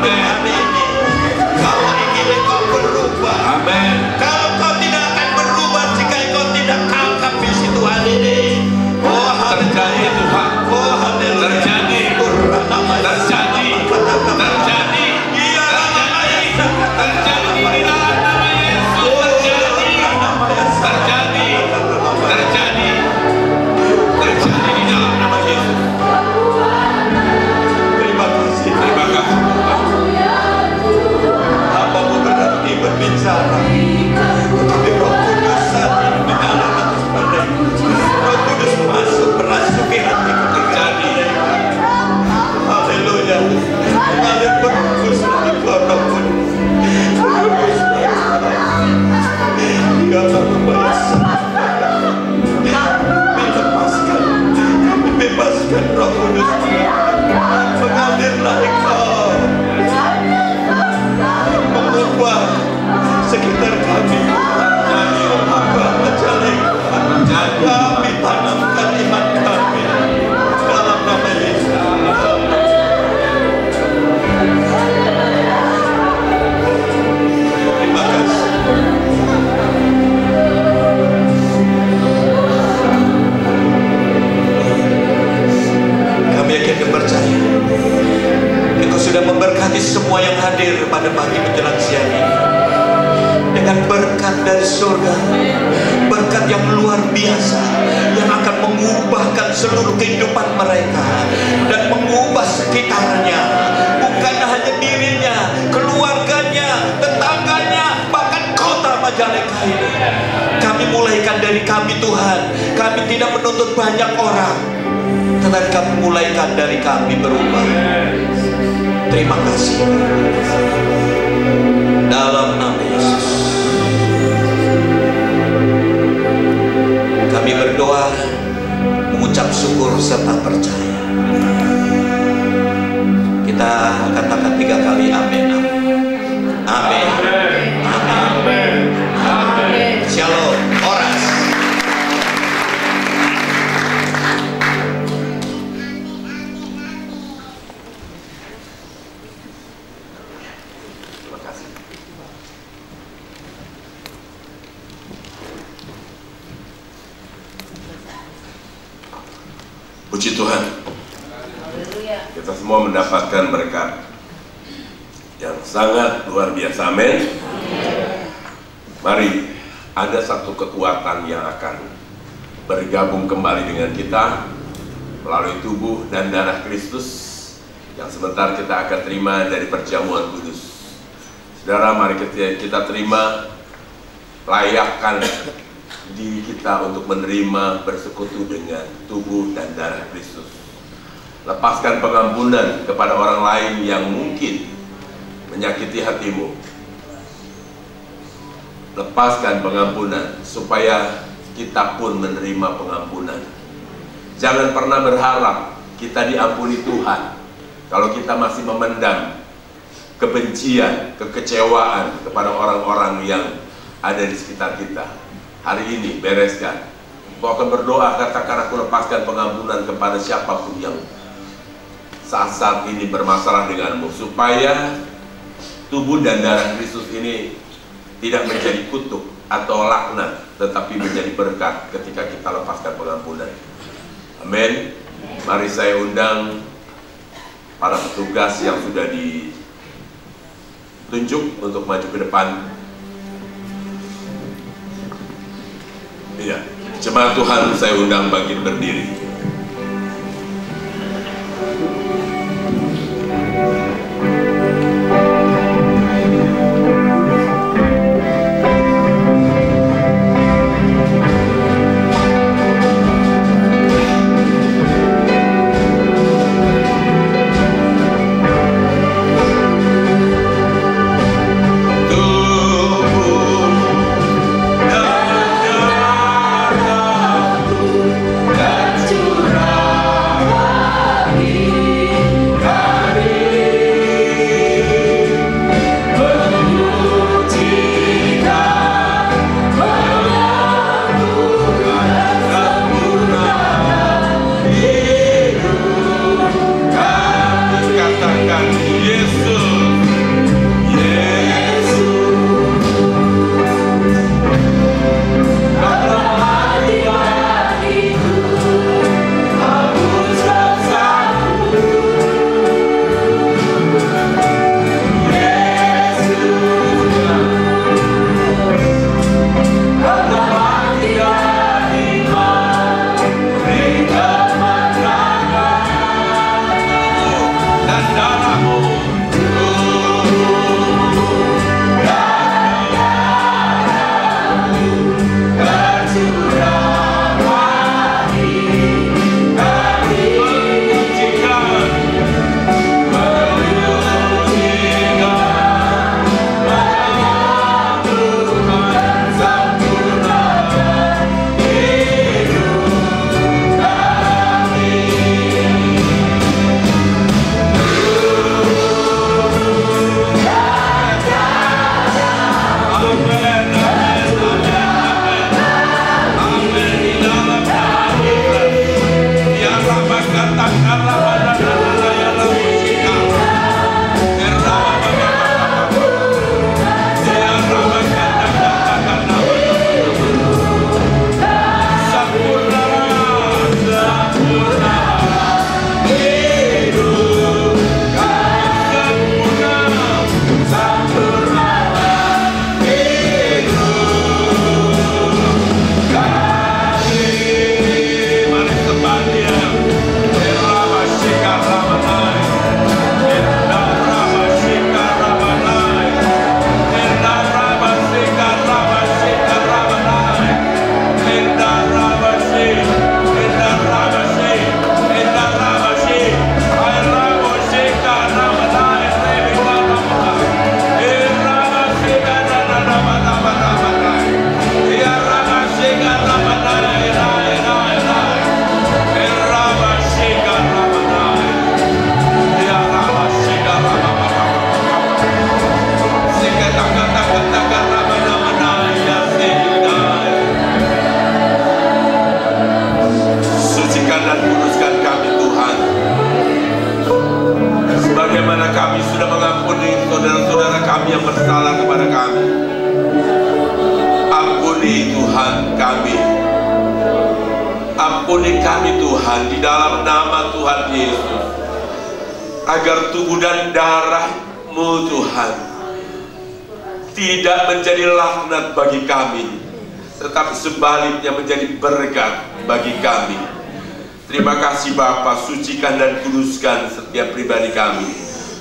hidup hari ini. Kalau ingin engkau berubah, Amin. kalau kau tidak akan berubah jika engkau tidak angkat visi Tuhan ini. Oh Terjadi Tuhan. oh haleluya. Terjadi. Terjadi. Terjadi. Iya, Terjadi di dalam nama Yesus. Terjadi. Terjadi. Terjadi. Terjadi di dalam nama Yesus. terima kasih. Terima kasih Tuhan. Hamba mau berhenti berbicara, tetapi Roh Kudus saat ini mengalir atas mereka. Roh Kudus masuk merasuki hatiku terjadi. Haleluya. Mengalir berhembus lagi Roh Kudus. Berhembus lagi. Ya Allah, bebaskan Roh Kudus. Mengalirlah Engkau, mengubah sekitar kami, mengubah majalengka. Kami tanamkan iman kami dalam nama Yesus. Terima kasih. Kami yakin dan percaya Engkau sudah memberkati semua yang hadir pada pagi menjelang siang ini dengan berkat dari surga, berkat yang luar biasa yang akan mengubahkan seluruh kehidupan mereka dan mengubah sekitarnya, bukan hanya dirinya, keluarganya, tetangganya, bahkan kota Majalengka ini. Kami mulaikan dari kami Tuhan. Kami tidak menuntut banyak orang, tetapi kami mulaikan dari kami berubah. Terima kasih dalam nama Yesus. Kami berdoa, mengucap syukur serta percaya. Kita katakan 3 kali amin. Amin. Amin. Amin. Shalom. Oras. Puji Tuhan. Kita semua mendapatkan berkat yang sangat luar biasa. Amin. Mari, ada satu kekuatan yang akan bergabung kembali dengan kita melalui tubuh dan darah Kristus yang sebentar kita akan terima dari perjamuan kudus. Saudara, mari kita terima, layakkan diri kita untuk menerima bersekutu dengan tubuh dan darah Kristus. Lepaskan pengampunan kepada orang lain yang mungkin menyakiti hatimu. Lepaskan pengampunan supaya kita pun menerima pengampunan. Jangan pernah berharap kita diampuni Tuhan kalau kita masih memendam kebencian, kekecewaan kepada orang-orang yang ada di sekitar kita. Hari ini bereskan. Kau akan berdoa, katakan aku lepaskan pengampunan kepada siapapun yang saat ini bermasalah denganmu, supaya tubuh dan darah Kristus ini tidak menjadi kutuk atau laknat, tetapi menjadi berkat ketika kita lepaskan pengampunan. Amin. Mari saya undang para petugas yang sudah ditunjuk untuk maju ke depan. Iya, jemaat Tuhan saya undang bangkit berdiri. Tubuh dan darahku kami. Ampuni kami Tuhan di dalam nama Tuhan Yesus, agar tubuh dan darah-Mu Tuhan tidak menjadi laknat bagi kami, tetapi sebaliknya menjadi berkat bagi kami. Terima kasih Bapa, sucikan dan kuduskan setiap pribadi kami.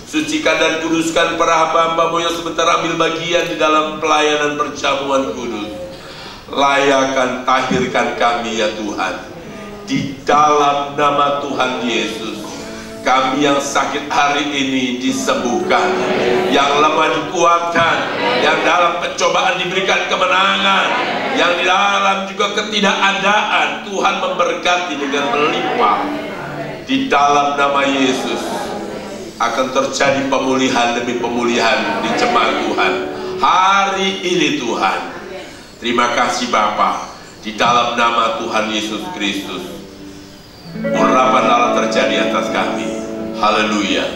Sucikan dan kuduskan para hamba-Mu yang sebentar ambil bagian di dalam pelayanan perjamuan kudus. Layakan, tahirkan kami ya Tuhan, di dalam nama Tuhan Yesus. Kami yang sakit hari ini disembuhkan, yang lemah dikuatkan, yang dalam pencobaan diberikan kemenangan, yang di dalam juga ketidakadaan Tuhan memberkati dengan melimpah. Di dalam nama Yesus akan terjadi pemulihan demi pemulihan di jemaat Tuhan hari ini Tuhan. Terima kasih Bapa, di dalam nama Tuhan Yesus Kristus urapan Allah terjadi atas kami. Haleluya.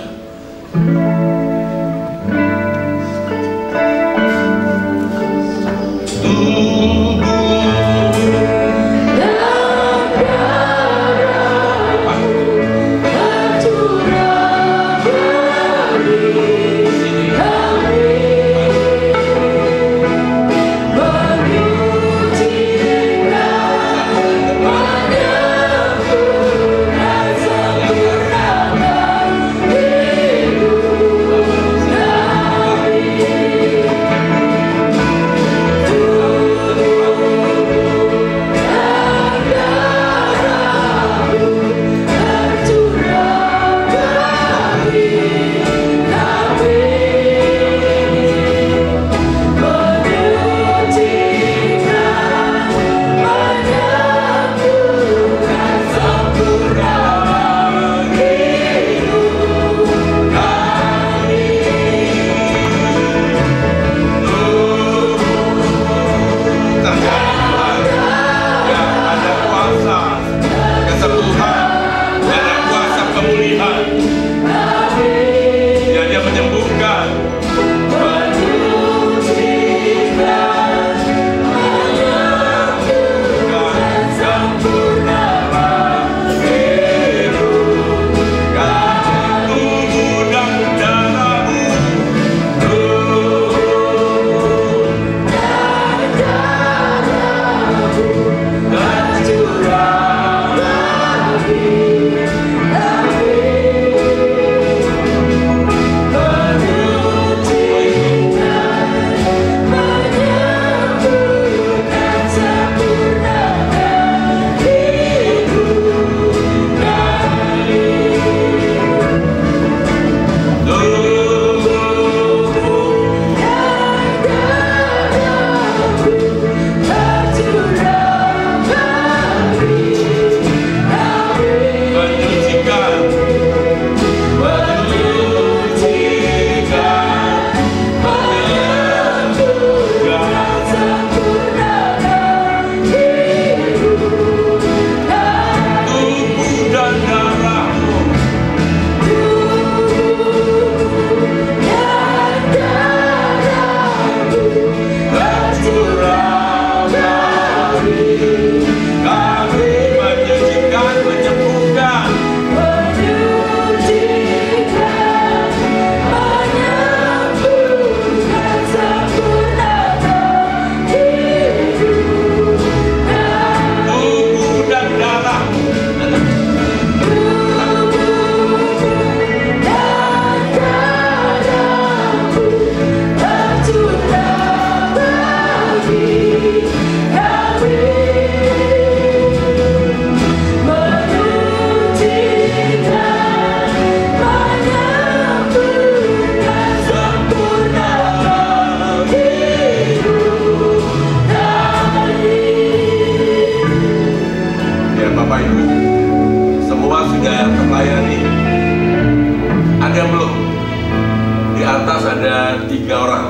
ada 3 orang.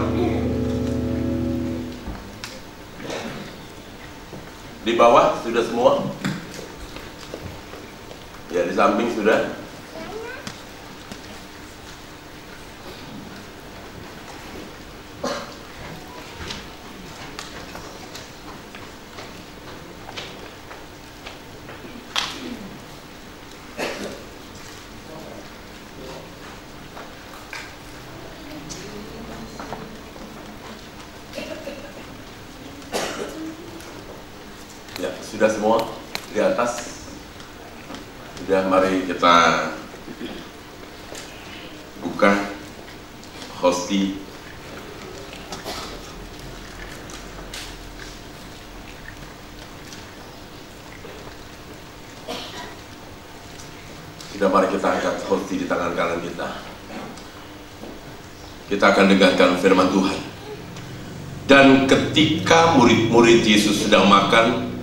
Di bawah sudah semua? Ya, di samping sudah. Sudah semua di atas? Sudah, mari kita buka hosti. Sudah, mari kita angkat hosti di tangan kanan kita. Kita akan dengarkan firman Tuhan. Dan ketika murid-murid Yesus sedang makan,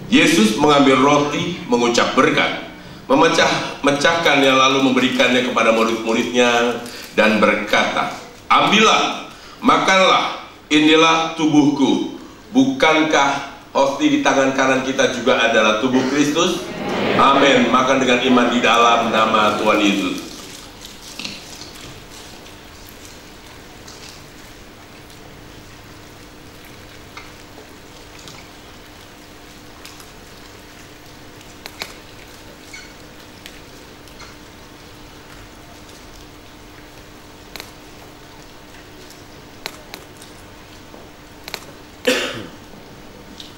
Yesus mengambil roti, mengucap berkat, memecahkannya, lalu memberikannya kepada murid-muridnya dan berkata, "Ambillah, makanlah, inilah tubuhku." Bukankah hosti di tangan kanan kita juga adalah tubuh Kristus? Amin. Makan dengan iman di dalam nama Tuhan Yesus.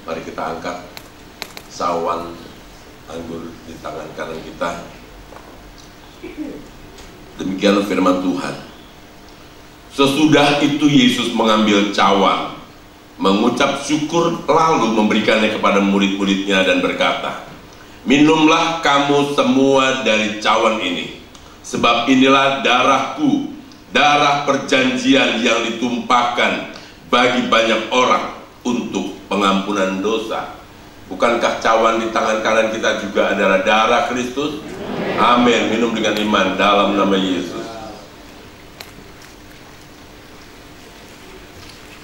Mari kita angkat sawan anggur di tangan kanan kita. Demikianlah firman Tuhan. Sesudah itu Yesus mengambil cawan, mengucap syukur, lalu memberikannya kepada murid-muridnya dan berkata, "Minumlah kamu semua dari cawan ini, sebab inilah darahku, darah perjanjian yang ditumpahkan bagi banyak orang untuk pengampunan dosa." Bukankah cawan di tangan kanan kita juga adalah darah Kristus? Amin. Minum dengan iman dalam nama Yesus.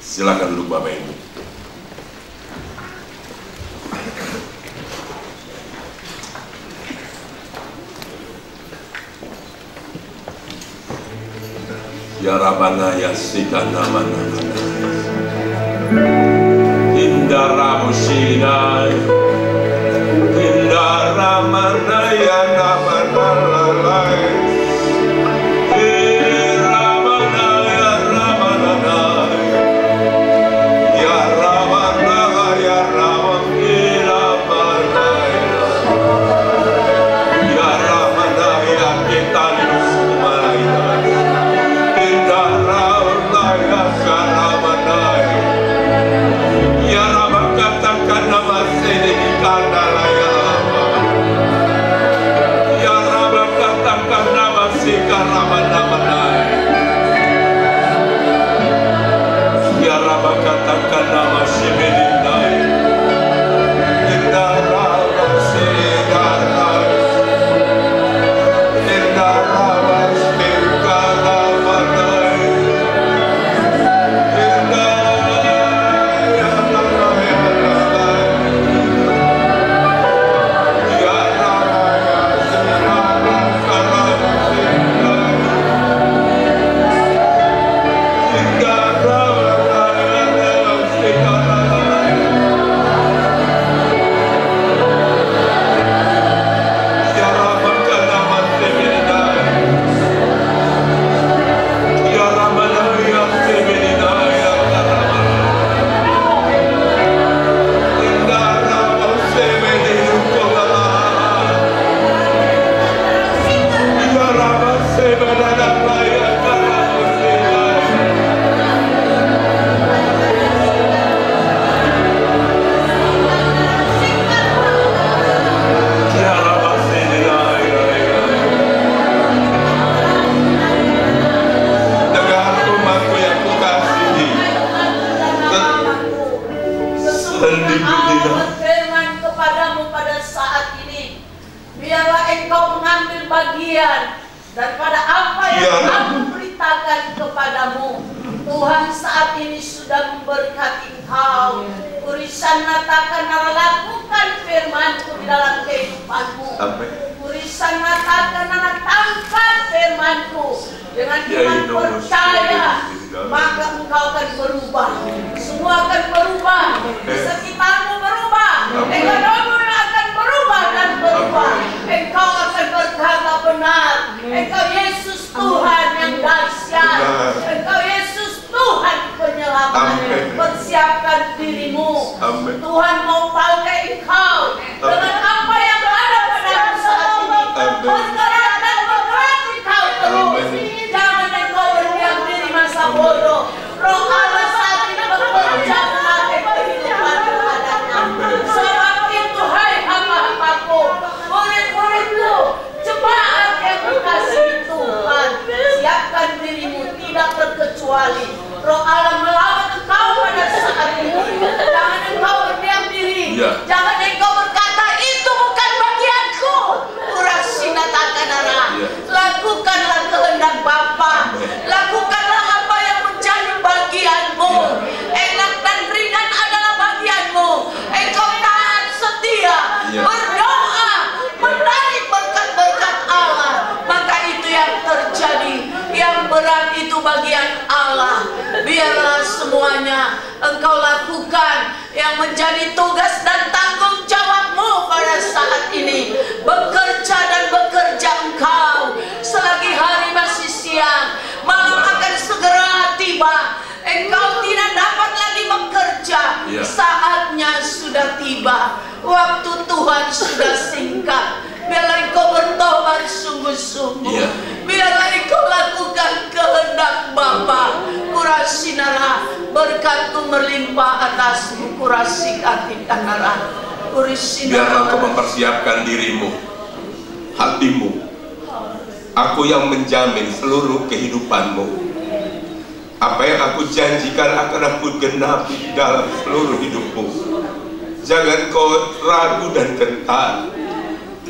Silakan duduk Bapak Ibu. Ya Rabbana ya Sidana mana Indara Mushinai Indara mana ya Ramana lalai Ramana ya Ramana ya Ramana ya Ramana ya Ramana ya kita Nusumaina Indara ya Saramana ya Rabakatakan nama sedih kandalaya ya Rabakatakan nama sikaramanamanai ya Rabakatakan nama shibedindai indara sigarai indara sikaramanai daripada apa yang aku beritakan kepadamu. Tuhan saat ini sudah memberkati engkau. Urisan natakan lakukan firman-Ku di dalam kehidupanmu. Urisan natakan tangkap firman-Ku dengan iman percaya, maka engkau akan berubah. Semua akan berubah. Di sekitarmu berubah. Ekonomi akan berubah dan berubah. Engkau akan berkata benar. Engkau Yesus Tuhan yang dahsyat. Engkau Yesus Tuhan penyelamat. Persiapkan dirimu. Tuhan mau pakai engkau kecuali Roh Allah melawan engkau pada saat ini. Jangan engkau berdiam diri. Jangan engkau berkata itu bukan bagianku. Urasinatakanara. Lakukanlah kehendak Bapa. Lakukanlah apa yang menjadi bagianmu. Enak dan ringan adalah bagianmu. Engkau taat setia, berdoa, menarik berkat-berkat Allah. Maka itu yang terjadi. Yang berat itu bagian Allah. Biarlah semuanya engkau lakukan yang menjadi tugas dan tanggung jawabmu pada saat ini. Bekerja dan bekerja engkau. Selagi hari masih siang, malam akan segera tiba. Engkau tidak dapat lagi bekerja. Saatnya sudah tiba. Waktu Tuhan sudah singkat. Biarlah engkau bertobat sungguh-sungguh. Biarlah engkau lakukan kehendak Bapa. Kurasinara, berkat-Ku melimpah atasmu. Kurasikatinara. Biarlah engkau mempersiapkan dirimu, hatimu. Aku yang menjamin seluruh kehidupanmu. Apa yang aku janjikan akan aku genapi dalam seluruh hidupmu. Jangan kau ragu dan gentar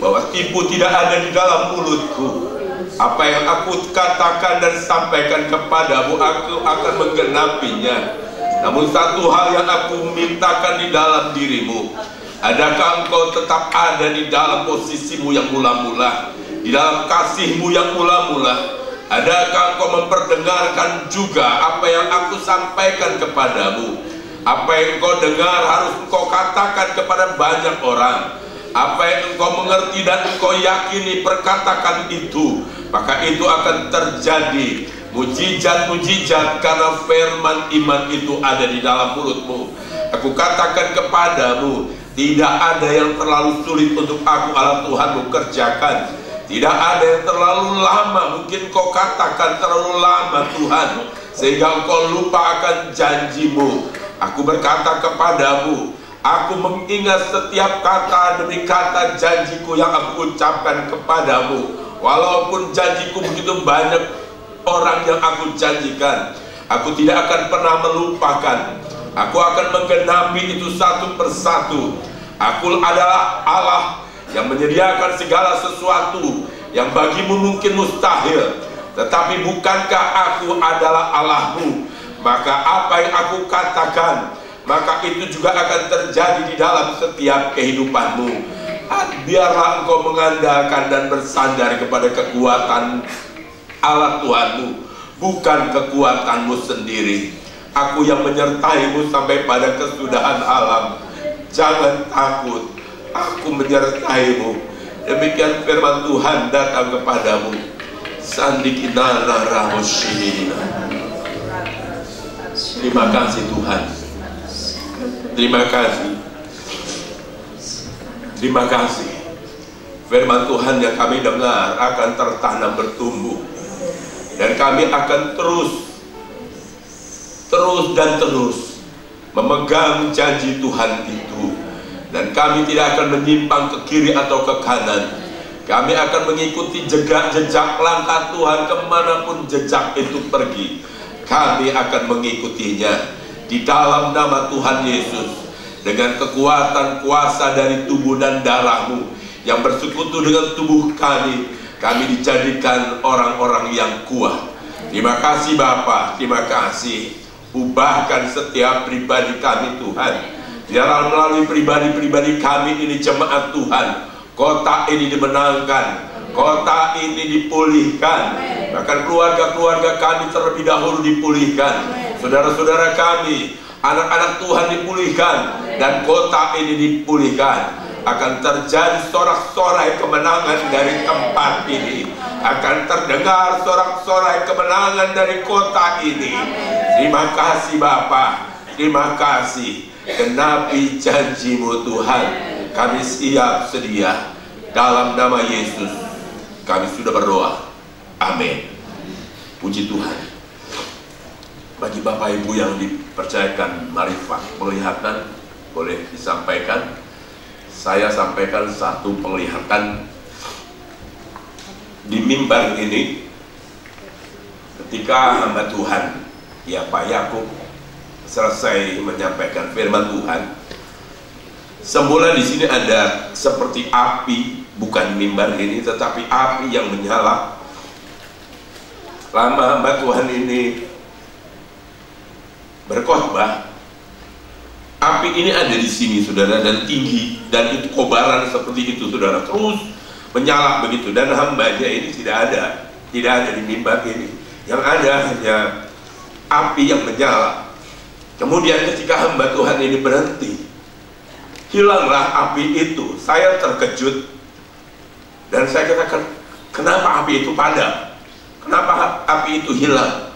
bahwa tipu tidak ada di dalam mulutku. Apa yang aku katakan dan sampaikan kepadamu, aku akan menggenapinya. Namun satu hal yang aku mintakan di dalam dirimu, adakah engkau tetap ada di dalam posisimu yang mula-mula, di dalam kasihmu yang mula-mula? Adakah engkau memperdengarkan juga apa yang aku sampaikan kepadamu? Apa yang engkau dengar harus engkau katakan kepada banyak orang. Apa yang engkau mengerti dan engkau yakini, perkatakan itu. Maka itu akan terjadi mujizat-mujizat karena firman iman itu ada di dalam mulutmu. Aku katakan kepadamu, tidak ada yang terlalu sulit untuk aku Allah Tuhanmu kerjakan. Tidak ada yang terlalu lama, mungkin kau katakan terlalu lama Tuhan, sehingga engkau lupa akan janjimu. Aku berkata kepadamu, aku mengingat setiap kata demi kata janjiku yang aku ucapkan kepadamu. Walaupun janjiku begitu banyak orang yang aku janjikan, aku tidak akan pernah melupakan. Aku akan menggenapi itu satu persatu. Aku adalah Allah yang menyediakan segala sesuatu yang bagimu mungkin mustahil. Tetapi bukankah aku adalah Allahmu? Maka apa yang aku katakan, maka itu juga akan terjadi di dalam setiap kehidupanmu. Biarlah engkau mengandalkan dan bersandar kepada kekuatan Allah Tuhanmu, bukan kekuatanmu sendiri. Aku yang menyertaimu sampai pada kesudahan alam. Jangan takut, aku menyertaimu. Demikian firman Tuhan datang kepadamu. Sandikinana rahoshina. Terima kasih Tuhan. Terima kasih. Terima kasih. Firman Tuhan yang kami dengar akan tertanam bertumbuh. Dan kami akan terus memegang janji Tuhan itu. Dan kami tidak akan menyimpang ke kiri atau ke kanan. Kami akan mengikuti jejak langkah Tuhan kemanapun jejak itu pergi. Kami akan mengikutinya di dalam nama Tuhan Yesus. Dengan kekuatan kuasa dari tubuh dan darahmu yang bersekutu dengan tubuh kami dijadikan orang-orang yang kuat. Terima kasih Bapa, terima kasih. Ubahkan setiap pribadi kami Tuhan. Biarlah melalui pribadi-pribadi kami ini jemaat Tuhan, kota ini dimenangkan, kota ini dipulihkan. Bahkan keluarga-keluarga kami terlebih dahulu dipulihkan. Saudara-saudara kami, anak-anak Tuhan dipulihkan, dan kota ini dipulihkan. Akan terjadi sorak-sorai kemenangan dari tempat ini. Akan terdengar sorak-sorai kemenangan dari kota ini. Terima kasih Bapa, terima kasih. Genapi janjimu Tuhan. Kami siap sedia. Dalam nama Yesus kami sudah berdoa. Amin. Puji Tuhan. Bagi Bapak Ibu yang dipercayakan marifat penglihatan, boleh disampaikan. Saya sampaikan satu penglihatan di mimbar ini ketika hamba Tuhan ya Pak Yakub selesai menyampaikan firman Tuhan, semula di sini ada seperti api, bukan mimbar ini, tetapi api yang menyala. Lama hamba Tuhan ini berkhotbah, api ini ada di sini, saudara, dan tinggi, dan itu kobaran seperti itu, saudara, terus menyala begitu. Dan hambanya ini tidak ada di mimbar ini, yang ada hanya api yang menyala. Kemudian ketika hamba Tuhan ini berhenti, hilanglah api itu. Saya terkejut dan saya katakan, kenapa api itu padam? Kenapa api itu hilang?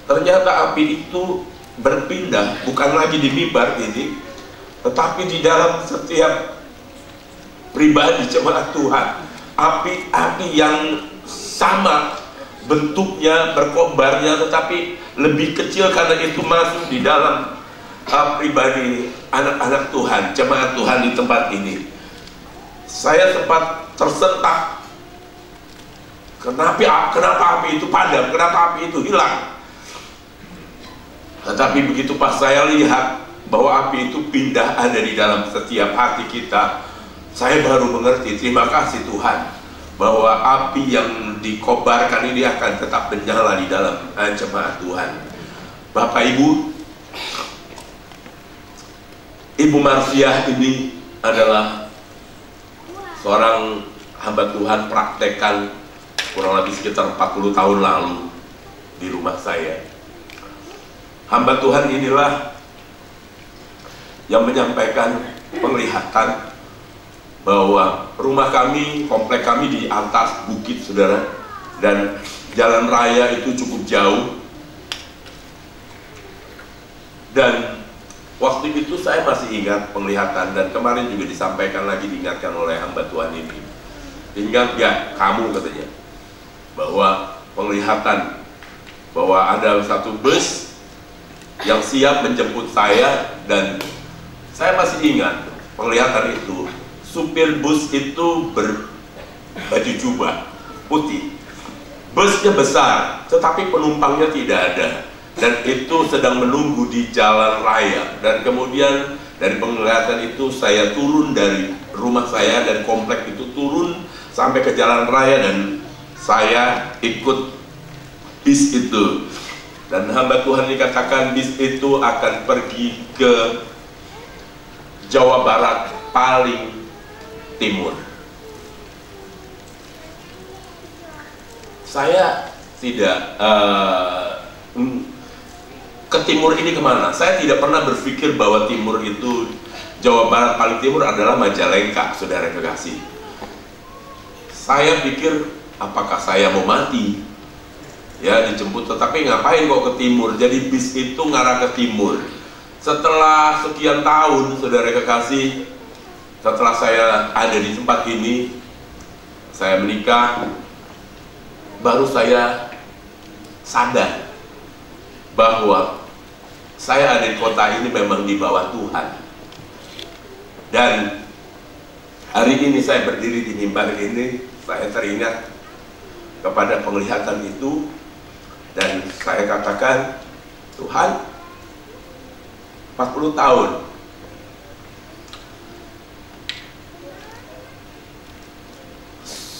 Ternyata api itu berpindah, bukan lagi di mimbar ini, tetapi di dalam setiap pribadi jemaat Tuhan. Api-api yang sama bentuknya, berkobarnya, tetapi lebih kecil karena itu masuk di dalam pribadi anak-anak Tuhan, jemaat Tuhan di tempat ini. Saya sempat tersentak. Kenapa api itu padam? Kenapa api itu hilang? Tetapi begitu pas saya lihat bahwa api itu pindah ada di dalam setiap hati kita, saya baru mengerti, terima kasih Tuhan, bahwa api yang dikobarkan ini akan tetap menyala di dalam jemaat Tuhan. Bapak Ibu, Ibu Marsiah ini adalah seorang hamba Tuhan praktekkan kurang lebih sekitar 40 tahun lalu di rumah saya. Hamba Tuhan inilah yang menyampaikan penglihatan bahwa rumah kami, komplek kami di atas bukit, saudara, dan jalan raya itu cukup jauh. Dan waktu itu saya masih ingat penglihatan, dan kemarin juga disampaikan lagi, diingatkan oleh hamba Tuhan ini. Ingat gak kamu, katanya, bahwa penglihatan bahwa ada satu bus yang siap menjemput saya, dan saya masih ingat penglihatan itu. Supir bus itu berbaju jubah putih. Busnya besar, tetapi penumpangnya tidak ada. Dan itu sedang menunggu di jalan raya. Dan kemudian dari penglihatan itu saya turun dari rumah saya, dan komplek itu turun sampai ke jalan raya, dan saya ikut bis itu. Dan hamba Tuhan dikatakan bis itu akan pergi ke Jawa Barat paling timur. Saya tidak ke timur ini kemana? Saya tidak pernah berpikir bahwa timur itu, Jawa Barat paling timur adalah Majalengka, saudara kekasih. Saya pikir, apakah saya mau mati? Ya, dijemput, tetapi ngapain kok ke timur? Jadi bis itu ngarah ke timur. Setelah sekian tahun, saudara kekasih, setelah saya ada di tempat ini, saya menikah, baru saya sadar bahwa saya ada di kota ini memang di bawah Tuhan. Dan hari ini saya berdiri di mimbar ini, saya teringat kepada penglihatan itu, dan saya katakan, Tuhan, 40 tahun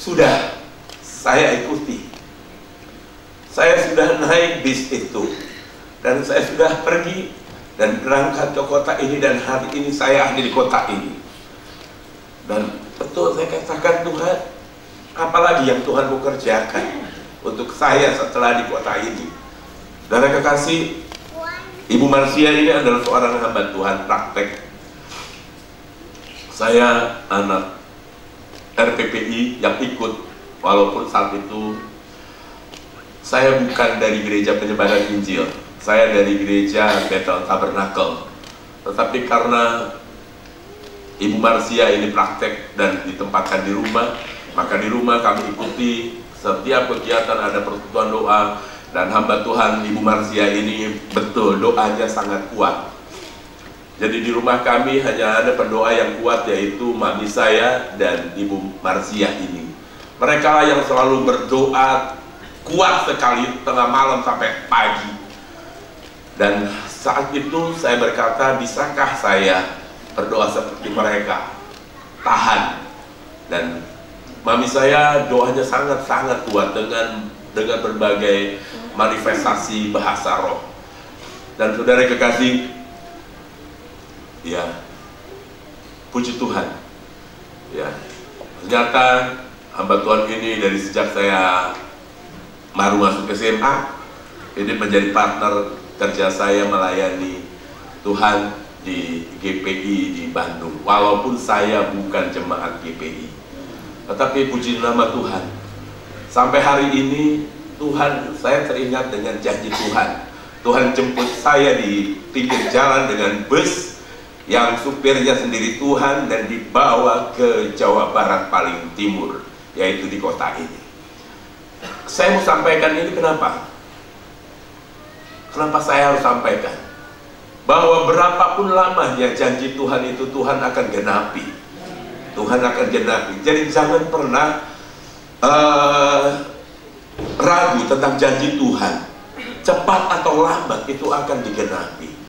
sudah saya ikuti, saya sudah naik bis itu, dan saya sudah pergi dan berangkat ke kota ini, dan hari ini saya ada di kota ini. Dan betul saya katakan, Tuhan, apalagi yang Tuhan mau kerjakan untuk saya setelah di kota ini. Saudara kekasih, Ibu Marsiah ini adalah seorang hamba Tuhan praktek. Saya anak RPPI yang ikut, walaupun saat itu saya bukan dari gereja penyebaran Injil, saya dari gereja Bethel Tabernacle. Tetapi karena Ibu Marsiah ini praktek dan ditempatkan di rumah, maka di rumah kami ikuti setiap kegiatan, ada persekutuan doa, dan hamba Tuhan Ibu Marsiah ini betul doanya sangat kuat. Jadi di rumah kami hanya ada pendoa yang kuat, yaitu mami saya dan Ibu Marsiah ini. Mereka yang selalu berdoa kuat sekali tengah malam sampai pagi. Dan saat itu saya berkata, bisakah saya berdoa seperti mereka? Tahan. Dan mami saya doanya sangat-sangat kuat dengan berbagai manifestasi bahasa roh. Dan saudara kekasih, ya, puji Tuhan, ya, ternyata hamba Tuhan ini dari sejak saya baru masuk SMA, ini menjadi partner kerja saya melayani Tuhan di GPI di Bandung. Walaupun saya bukan jemaat GPI, tetapi puji nama Tuhan, sampai hari ini Tuhan, saya teringat dengan janji Tuhan. Tuhan jemput saya di pinggir jalan dengan bus yang supirnya sendiri Tuhan, dan dibawa ke Jawa Barat paling timur, yaitu di kota ini. Saya mau sampaikan ini kenapa? Kenapa saya harus sampaikan? Bahwa berapapun lamanya janji Tuhan itu, Tuhan akan genapi. Tuhan akan genapi. Jadi jangan pernah ragu tentang janji Tuhan. Cepat atau lambat itu akan digenapi.